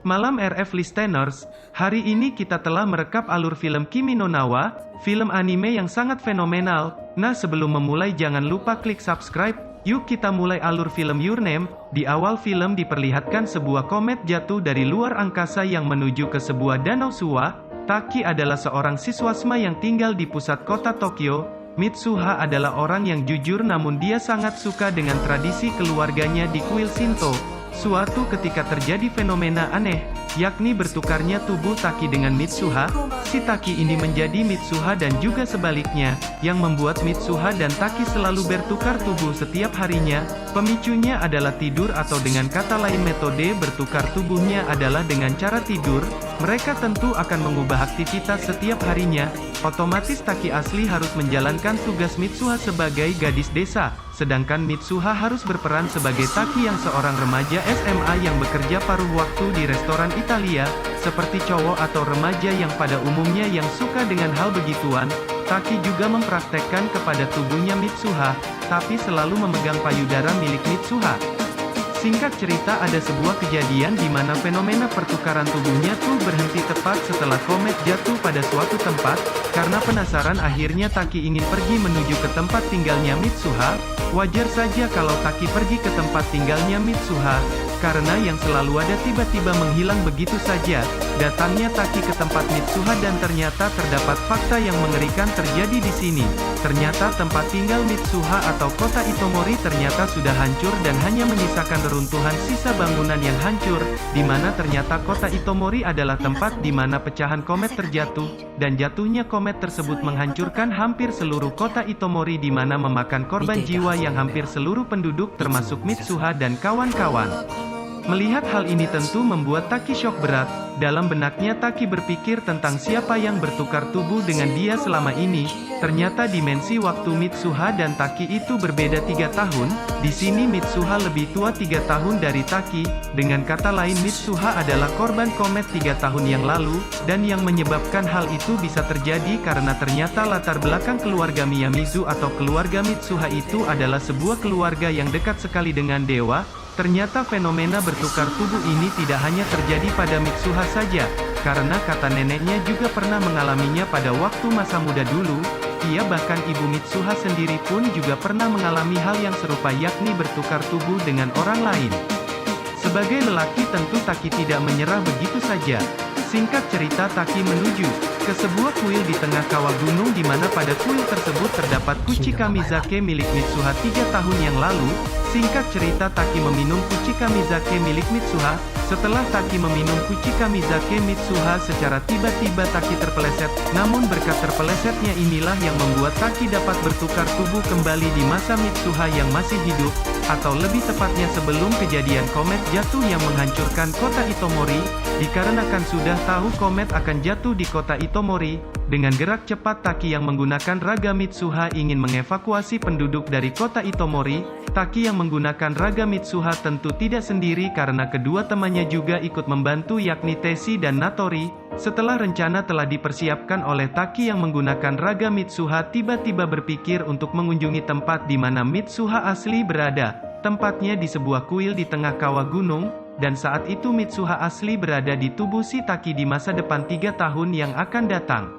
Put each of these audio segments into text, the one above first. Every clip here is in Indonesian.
Malam RF Listeners, hari ini kita telah merekap alur film Kimi no Na wa, film anime yang sangat fenomenal. Nah, sebelum memulai jangan lupa klik subscribe. Yuk kita mulai alur film Your Name. Di awal film diperlihatkan sebuah komet jatuh dari luar angkasa yang menuju ke sebuah danau Suwa. Taki adalah seorang siswasma yang tinggal di pusat kota Tokyo. Mitsuha adalah orang yang jujur namun dia sangat suka dengan tradisi keluarganya di kuil Shinto. Suatu ketika terjadi fenomena aneh, yakni bertukarnya tubuh Taki dengan Mitsuha. Si Taki ini menjadi Mitsuha dan juga sebaliknya, yang membuat Mitsuha dan Taki selalu bertukar tubuh setiap harinya. Pemicunya adalah tidur atau dengan kata lain metode bertukar tubuhnya adalah dengan cara tidur. Mereka tentu akan mengubah aktivitas setiap harinya. Otomatis Taki asli harus menjalankan tugas Mitsuha sebagai gadis desa, sedangkan Mitsuha harus berperan sebagai Taki yang seorang remaja SMA yang bekerja paruh waktu di restoran Italia, seperti cowok atau remaja yang pada umumnya yang suka dengan hal begituan. Taki juga mempraktekkan kepada tubuhnya Mitsuha, tapi selalu memegang payudara milik Mitsuha. Singkat cerita, ada sebuah kejadian di mana fenomena pertukaran tubuhnya tuh berhenti tepat setelah komet jatuh pada suatu tempat. Karena penasaran akhirnya Taki ingin pergi menuju ke tempat tinggalnya Mitsuha. Wajar saja kalau Taki pergi ke tempat tinggalnya Mitsuha, karena yang selalu ada tiba-tiba menghilang begitu saja. Datangnya Taki ke tempat Mitsuha dan ternyata terdapat fakta yang mengerikan terjadi di sini. Ternyata tempat tinggal Mitsuha atau kota Itomori ternyata sudah hancur dan hanya menyisakan reruntuhan sisa bangunan yang hancur, di mana ternyata kota Itomori adalah tempat di mana pecahan komet terjatuh, dan jatuhnya komet tersebut menghancurkan hampir seluruh kota Itomori di mana memakan korban jiwa yang hampir seluruh penduduk termasuk Mitsuha dan kawan-kawan. Melihat hal ini tentu membuat Taki syok berat. Dalam benaknya Taki berpikir tentang siapa yang bertukar tubuh dengan dia selama ini. Ternyata dimensi waktu Mitsuha dan Taki itu berbeda 3 tahun. Di sini Mitsuha lebih tua 3 tahun dari Taki. Dengan kata lain Mitsuha adalah korban komet 3 tahun yang lalu. Dan yang menyebabkan hal itu bisa terjadi karena ternyata latar belakang keluarga Miyamizu atau keluarga Mitsuha itu adalah sebuah keluarga yang dekat sekali dengan dewa. Ternyata fenomena bertukar tubuh ini tidak hanya terjadi pada Mitsuha saja, karena kata neneknya juga pernah mengalaminya pada waktu masa muda dulu. Ia bahkan ibu Mitsuha sendiri pun juga pernah mengalami hal yang serupa, yakni bertukar tubuh dengan orang lain. Sebagai lelaki tentu Taki tidak menyerah begitu saja. Singkat cerita, Taki menuju ke sebuah kuil di tengah kawah gunung di mana pada kuil tersebut terdapat kuci Kamizake milik Mitsuha 3 tahun yang lalu. Singkat cerita, Taki meminum kuci Kamizake milik Mitsuha. Setelah Taki meminum kuci Kamizake Mitsuha, secara tiba-tiba Taki terpeleset. Namun berkat terpelesetnya inilah yang membuat Taki dapat bertukar tubuh kembali di masa Mitsuha yang masih hidup, atau lebih tepatnya sebelum kejadian komet jatuh yang menghancurkan kota Itomori. Dikarenakan sudah tahu komet akan jatuh di kota Itomori, dengan gerak cepat Taki yang menggunakan raga Mitsuha ingin mengevakuasi penduduk dari kota Itomori. Taki yang menggunakan raga Mitsuha tentu tidak sendiri karena kedua temannya juga ikut membantu, yakni Teshi dan Natori. Setelah rencana telah dipersiapkan oleh Taki yang menggunakan raga Mitsuha tiba-tiba berpikir untuk mengunjungi tempat di mana Mitsuha asli berada. Tempatnya di sebuah kuil di tengah kawah gunung, dan saat itu Mitsuha asli berada di tubuh si Taki di masa depan 3 tahun yang akan datang.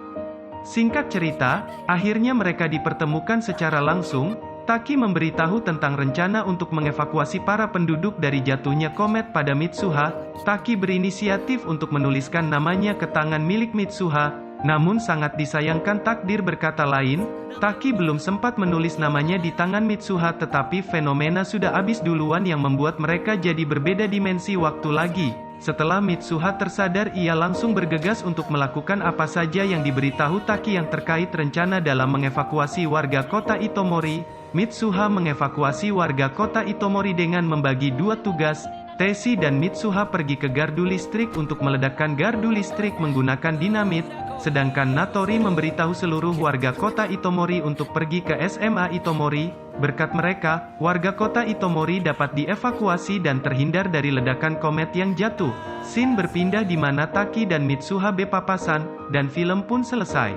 Singkat cerita, akhirnya mereka dipertemukan secara langsung. Taki memberitahu tentang rencana untuk mengevakuasi para penduduk dari jatuhnya komet pada Mitsuha. Taki berinisiatif untuk menuliskan namanya ke tangan milik Mitsuha. Namun sangat disayangkan takdir berkata lain, Taki belum sempat menulis namanya di tangan Mitsuha, tetapi fenomena sudah habis duluan yang membuat mereka jadi berbeda dimensi waktu lagi. Setelah Mitsuha tersadar, ia langsung bergegas untuk melakukan apa saja yang diberitahu Taki yang terkait rencana dalam mengevakuasi warga kota Itomori. Mitsuha mengevakuasi warga kota Itomori dengan membagi 2 tugas. Teshi dan Mitsuha pergi ke gardu listrik untuk meledakkan gardu listrik menggunakan dinamit, sedangkan Natori memberitahu seluruh warga kota Itomori untuk pergi ke SMA Itomori. Berkat mereka, warga kota Itomori dapat dievakuasi dan terhindar dari ledakan komet yang jatuh. Scene berpindah di mana Taki dan Mitsuha berpapasan, dan film pun selesai.